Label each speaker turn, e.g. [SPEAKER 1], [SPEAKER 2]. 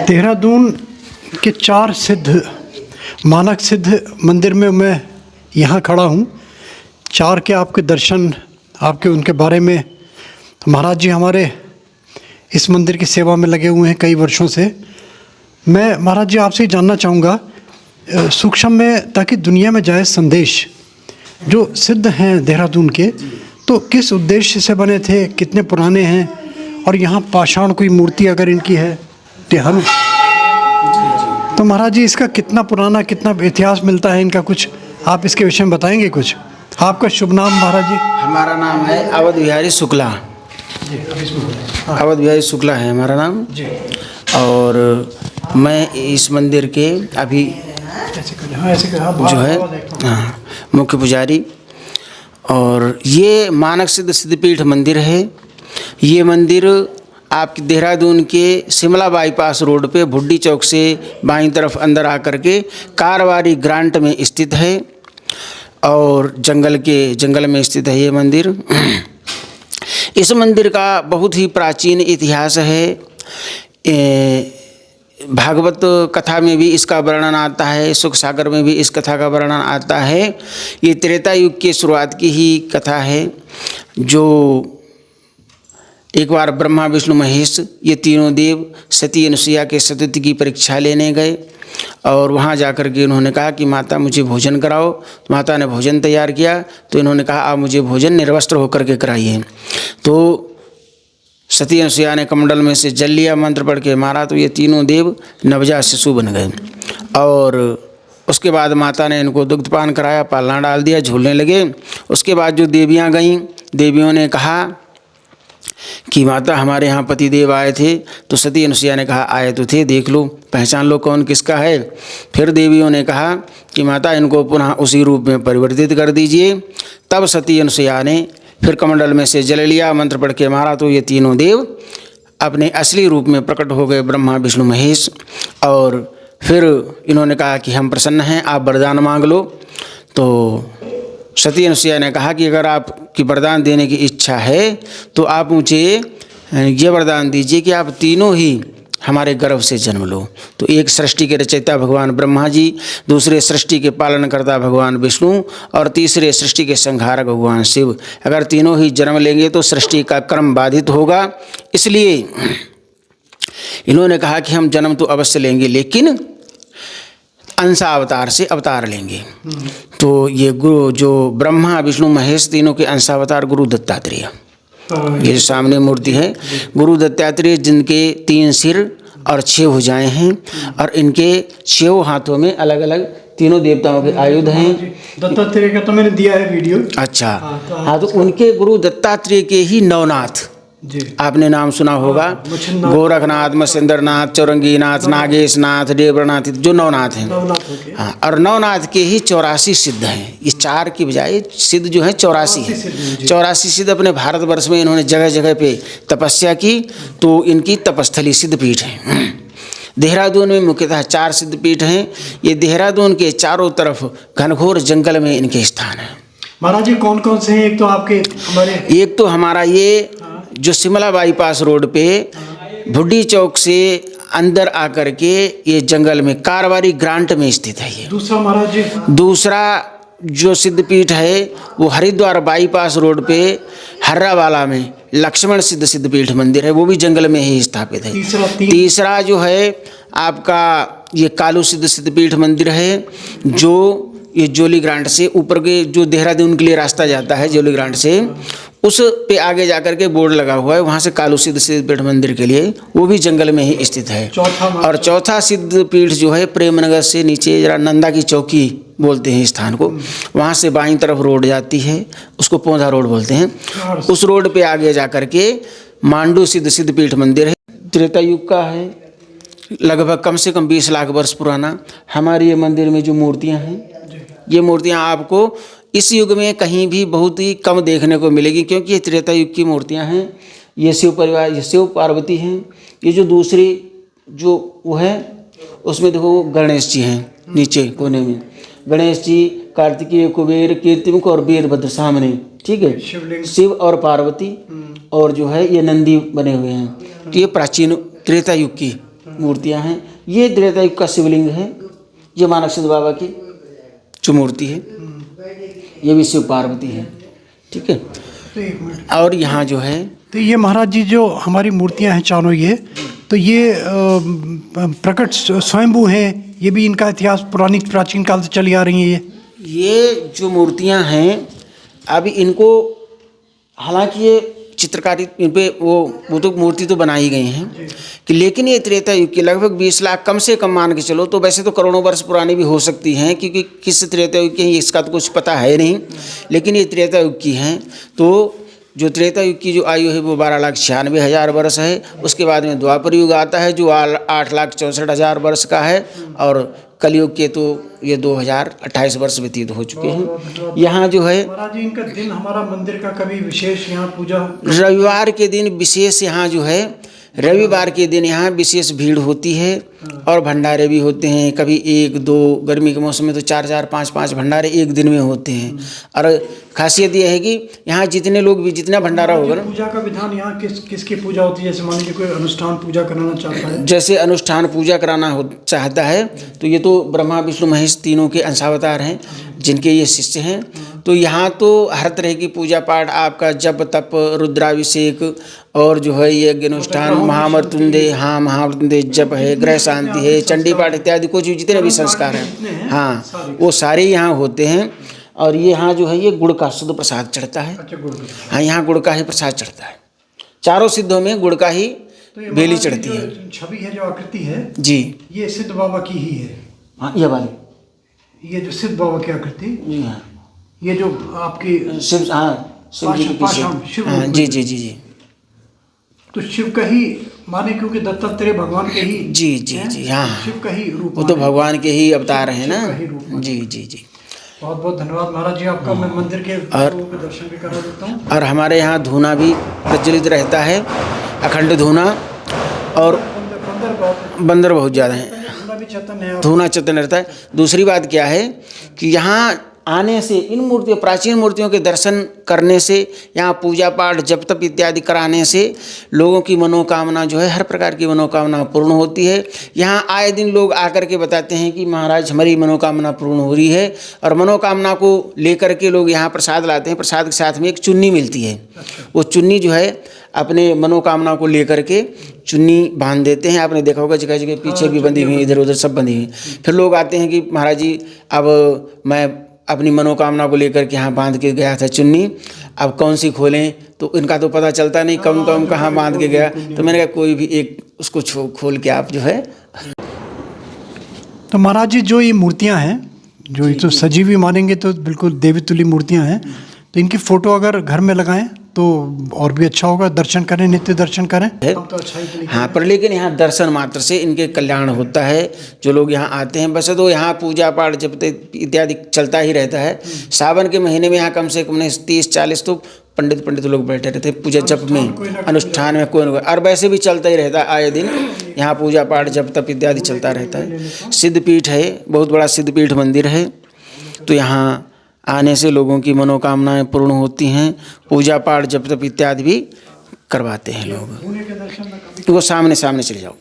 [SPEAKER 1] देहरादून के 4 सिद्ध मानक सिद्ध मंदिर में मैं यहाँ खड़ा हूँ। 4 के आपके दर्शन, आपके उनके बारे में। महाराज जी हमारे इस मंदिर की सेवा में लगे हुए हैं कई वर्षों से। मैं महाराज जी आपसे जानना चाहूँगा सूक्ष्म में, ताकि दुनिया में जाए संदेश। जो सिद्ध हैं देहरादून के, तो किस उद्देश्य से बने थे, कितने पुराने हैं, और यहाँ पाषाण कोई मूर्ति अगर इनकी है तिहनु, तो महाराज जी इसका कितना पुराना, कितना इतिहास मिलता है इनका, कुछ आप इसके विषय में बताएंगे कुछ? आपका शुभ नाम महाराज जी?
[SPEAKER 2] हमारा नाम है अवध बिहारी शुक्ला। अवध बिहारी शुक्ला है हमारा नाम जी। और मैं इस मंदिर के अभी जो है मुख्य पुजारी। और ये मानक सिद्ध सिद्धपीठ मंदिर है। ये मंदिर आपके देहरादून के शिमला बाईपास रोड पे भुड्डी चौक से बाईं तरफ अंदर आकर के कारवारी ग्रांट में स्थित है, और जंगल में स्थित है ये मंदिर। इस मंदिर का बहुत ही प्राचीन इतिहास है। भागवत कथा में भी इसका वर्णन आता है, सुख सागर में भी इस कथा का वर्णन आता है। ये त्रेता युग की शुरुआत की ही कथा है, जो एक बार ब्रह्मा विष्णु महेश ये तीनों देव सती अनुसुईया के सतुत्व की परीक्षा लेने गए, और वहाँ जाकर के उन्होंने कहा कि माता मुझे भोजन कराओ। तो माता ने भोजन तैयार किया, तो इन्होंने कहा आप मुझे भोजन निर्वस्त्र होकर के कराइए। तो सती अनुसुईया ने कमंडल में से जल लिया, मंत्र पढ़ के मारा, तो ये तीनों देव नवजात शिशु बन गए। और उसके बाद माता ने इनको दुग्धपान कराया, पालना डाल दिया, झूलने लगे। उसके बाद जो देवियाँ गईं, देवियों ने कहा कि माता हमारे यहाँ पति देव आए थे। तो सती अनुसुईया ने कहा आए तो थे, देख लो, पहचान लो कौन किसका है। फिर देवियों ने कहा कि माता इनको पुनः उसी रूप में परिवर्तित कर दीजिए। तब सती अनुसुईया ने फिर कमंडल में से जल लिया, मंत्र पढ़ के मारा, तो ये तीनों देव अपने असली रूप में प्रकट हो गए, ब्रह्मा विष्णु महेश। और फिर इन्होंने कहा कि हम प्रसन्न हैं, आप वरदान मांग लो। तो सती अनुसुईया ने कहा कि अगर आपकी वरदान देने की इच्छा है तो आप मुझे ये वरदान दीजिए कि आप तीनों ही हमारे गर्भ से जन्म लो। तो एक सृष्टि के रचयिता भगवान ब्रह्मा जी, दूसरे सृष्टि के पालनकर्ता भगवान विष्णु, और तीसरे सृष्टि के संहारक भगवान शिव। अगर तीनों ही जन्म लेंगे तो सृष्टि का क्रम बाधित होगा। इसलिए इन्होंने कहा कि हम जन्म तो अवश्य लेंगे, लेकिन अंशावतार से अवतार लेंगे। तो ये गुरु जो ब्रह्मा विष्णु महेश तीनों के अंशावतार गुरु दत्तात्रेय, ये सामने मूर्ति है गुरु दत्तात्रेय, जिनके 3 सिर और 6 भुजाएं हैं, और इनके 6 हाथों में अलग अलग तीनों देवताओं के आयुध हैं।
[SPEAKER 1] दत्तात्रेय का तो मैंने दिया है वीडियो।
[SPEAKER 2] अच्छा, हाँ, तो उनके गुरु दत्तात्रेय के ही 9 नाथ आपने नाम सुना होगा। गोरखनाथ, मत्स्येंद्रनाथ, चौरंगीनाथ, नागेशनाथ, देवनाथ, जो 9 नाथ हैं। हाँ, और 9 नाथ के ही 84 सिद्ध हैं। ये 4 की बजाय सिद्ध जो है 84 है। 84 सिद्ध अपने भारतवर्ष में इन्होंने जगह जगह पे तपस्या की, तो इनकी तपस्थली सिद्धपीठ है। देहरादून में मुख्यतः 4 सिद्धपीठ हैं। ये देहरादून के चारों तरफ घनघोर जंगल में इनके स्थान है।
[SPEAKER 1] महाराज जी कौन कौन से हैं? एक तो आपके हमारे,
[SPEAKER 2] एक तो हमारा ये जो शिमला बाईपास रोड पे भुड्डी चौक से अंदर आकर के ये जंगल में कारवारी ग्रांट में स्थित है ये।
[SPEAKER 1] दूसरा महाराज जी, दूसरा
[SPEAKER 2] जो सिद्धपीठ है वो हरिद्वार बाईपास रोड पे हर्रावाला में लक्ष्मण सिद्ध सिद्धपीठ मंदिर है, वो भी जंगल में ही स्थापित है। तीसरा जो है आपका ये कालू सिद्ध सिद्धपीठ मंदिर है, जो ये जोली ग्रांट से ऊपर के जो देहरादून के लिए रास्ता जाता है जोली ग्रांट से, उस पे आगे जाकर के बोर्ड लगा हुआ है, वहाँ से कालू सिद्ध सिद्धपीठ मंदिर के लिए, वो भी जंगल में ही स्थित है। और चौथा सिद्धपीठ जो है प्रेमनगर से नीचे जरा नंदा की चौकी बोलते हैं स्थान को, वहाँ से बाईं तरफ रोड जाती है, उसको पौधा रोड बोलते हैं। उस रोड पे आगे जाकर के मांडू सिद्ध सिद्धपीठ मंदिर है, त्रेता युग का है, लगभग कम से कम 20 लाख वर्ष पुराना। हमारे ये मंदिर में जो मूर्तियाँ हैं, ये मूर्तियाँ आपको इस युग में कहीं भी बहुत ही कम देखने को मिलेगी, क्योंकि ये त्रेता युग की मूर्तियाँ हैं। ये शिव परिवार, ये शिव पार्वती हैं। ये जो दूसरी जो वो है उसमें देखो गणेश जी हैं, नीचे कोने में गणेश जी, कार्तिकेय, कुबेर, कीर्तिमुख और वीरभद्र सामने, ठीक है, शिव और पार्वती, और जो है ये नंदी बने हुए हैं। तो ये प्राचीन त्रेता युग की मूर्तियां हैं। ये त्रेता युग का शिवलिंग है, ये मानक सिद्ध बाबा की जो मूर्ति है, ये भी शिव पार्वती है। ठीक है।
[SPEAKER 1] तो एक मिनट,
[SPEAKER 2] और यहाँ जो है
[SPEAKER 1] तो ये महाराज जी जो हमारी मूर्तियां हैं चारों, ये तो ये प्रकट स्वयंभू हैं, ये भी इनका इतिहास पुरानी प्राचीन काल से चली आ रही है।
[SPEAKER 2] ये जो मूर्तियां हैं अभी इनको, हालांकि ये चित्रकारी इन पे वो तो मूर्ति तो बनाई गई हैं कि, लेकिन ये त्रेता युग की लगभग 20 लाख कम से कम मान के चलो, तो वैसे तो करोड़ों वर्ष पुरानी भी हो सकती हैं, क्योंकि किस त्रेता युग की है इसका तो कुछ पता है नहीं, लेकिन ये त्रेता युग की हैं। तो जो त्रेता युग की जो आयु है वो 12,96,000 वर्ष है। उसके बाद में द्वापर युग आता है जो 8,64,000 वर्ष का है, और कलयुग के तो ये 2028 वर्ष व्यतीत हो चुके हैं। यहाँ जो है
[SPEAKER 1] महाराज जी इनका दिन, हमारा मंदिर का कभी विशेष यहाँ पूजा,
[SPEAKER 2] रविवार के दिन विशेष, यहाँ जो है रविवार के दिन यहाँ विशेष भीड़ होती है, और भंडारे भी होते हैं। कभी 1-2, गर्मी के मौसम में तो 4-4, 5-5 भंडारे एक दिन में होते हैं। और खासियत यह है कि यहाँ जितने लोग भी, जितना भंडारा होगा ना,
[SPEAKER 1] पूजा का विधान यहाँ किसकी पूजा होती है? जैसे मान लीजिए कोई अनुष्ठान पूजा कराना चाहता है,
[SPEAKER 2] जैसे अनुष्ठान पूजा कराना चाहता है तो ये तो ब्रह्मा विष्णु महेश तीनों के अंशावतार हैं, जिनके ये शिष्य हैं। तो यहाँ तो हर तरह की पूजा पाठ आपका जप तप रुद्राभिषेक, और जो है ये अनुष्ठान महामृत्युंजय, हाँ महामृत्युंजय जप है, ग्रह शांति है, चंडी पाठ इत्यादि कुछ जितने भी संस्कार हैं, हाँ वो सारे यहाँ होते हैं। और ये यहाँ जो है ये गुड़ का शुद्ध प्रसाद चढ़ता है। हाँ, यहाँ गुड़ का ही प्रसाद चढ़ता है। चारों सिद्धों में गुड़ का ही बेली चढ़ती है।
[SPEAKER 1] छवि है, जो आकृति है
[SPEAKER 2] जी,
[SPEAKER 1] ये सिद्ध बाबा की ही है।
[SPEAKER 2] हाँ ये वाली,
[SPEAKER 1] ये जो सिद्ध बाबा की आकृति,
[SPEAKER 2] जी हाँ,
[SPEAKER 1] ये जो आपकी
[SPEAKER 2] शिव, हाँ शिव जी की
[SPEAKER 1] शिव,
[SPEAKER 2] हाँ जी जी जी जी,
[SPEAKER 1] तो शिव का ही माने, क्योंकि दत्तात्रेय भगवान के ही,
[SPEAKER 2] जी जी जी, हाँ
[SPEAKER 1] शिव का ही रूप,
[SPEAKER 2] वो तो भगवान के ही अवतार हैं ना।
[SPEAKER 1] शिव का ही रूप माने।
[SPEAKER 2] जी जी जी।
[SPEAKER 1] बहुत बहुत धन्यवाद महाराज जी आपका। मैं मंदिर के लोगों के दर्शन भी करा देता हूँ।
[SPEAKER 2] और हमारे यहाँ धूना भी प्रज्वलित रहता है, अखंड धूना, और बंदर बहुत ज़्यादा हैं,
[SPEAKER 1] धूना भी चैतन्य है।
[SPEAKER 2] धूना चैतन्य रहता है। दूसरी बात क्या है कि यहाँ आने से, इन मूर्तियों, प्राचीन मूर्तियों के दर्शन करने से, यहाँ पूजा पाठ जप तप इत्यादि कराने से लोगों की मनोकामना जो है, हर प्रकार की मनोकामना पूर्ण होती है। यहाँ आए दिन लोग आकर के बताते हैं कि महाराज हमारी मनोकामना पूर्ण हो रही है, और मनोकामना को लेकर के लोग यहाँ प्रसाद लाते हैं। प्रसाद के साथ में एक चुन्नी मिलती है, वो चुन्नी जो है अपने मनोकामना को लेकर के चुन्नी बांध देते हैं। आपने देखा होगा जगह जगह पीछे भी बंधी हुई, इधर उधर सब बंधी हुई। फिर लोग आते हैं कि महाराज जी अब मैं अपनी मनोकामना को लेकर के यहाँ बांध के गया था चुन्नी, अब कौन सी खोलें, तो इनका तो पता चलता नहीं कौन कौन कहाँ बांध के गया। तो मैंने कहा कोई भी एक उसको खोल के आप जो है।
[SPEAKER 1] तो महाराज जी जो ये मूर्तियाँ हैं, जो ये तो सजी हुई मानेंगे तो बिल्कुल देवी तुल्य मूर्तियाँ हैं, तो इनकी फ़ोटो अगर घर में लगाएं तो और भी अच्छा होगा, दर्शन करें, नित्य दर्शन करें तो अच्छा ही।
[SPEAKER 2] हाँ, पर लेकिन यहाँ दर्शन मात्र से इनके कल्याण होता है। जो लोग यहाँ आते हैं, वैसे तो यहाँ पूजा पाठ जब इत्यादि चलता ही रहता है। सावन के महीने में यहाँ कम से कम 30-40 तो पंडित लोग बैठे रहते हैं पूजा जप में, अनुष्ठान में कोई न कोई, और वैसे भी चलता ही रहता है। आए दिन यहाँ पूजा पाठ जप तप इत्यादि चलता रहता है। सिद्धपीठ है, बहुत बड़ा सिद्धपीठ मंदिर है। तो यहाँ आने से लोगों की मनोकामनाएं पूर्ण होती हैं। पूजा पाठ जप तप इत्यादि भी करवाते हैं लोग। वो सामने चले जाओ।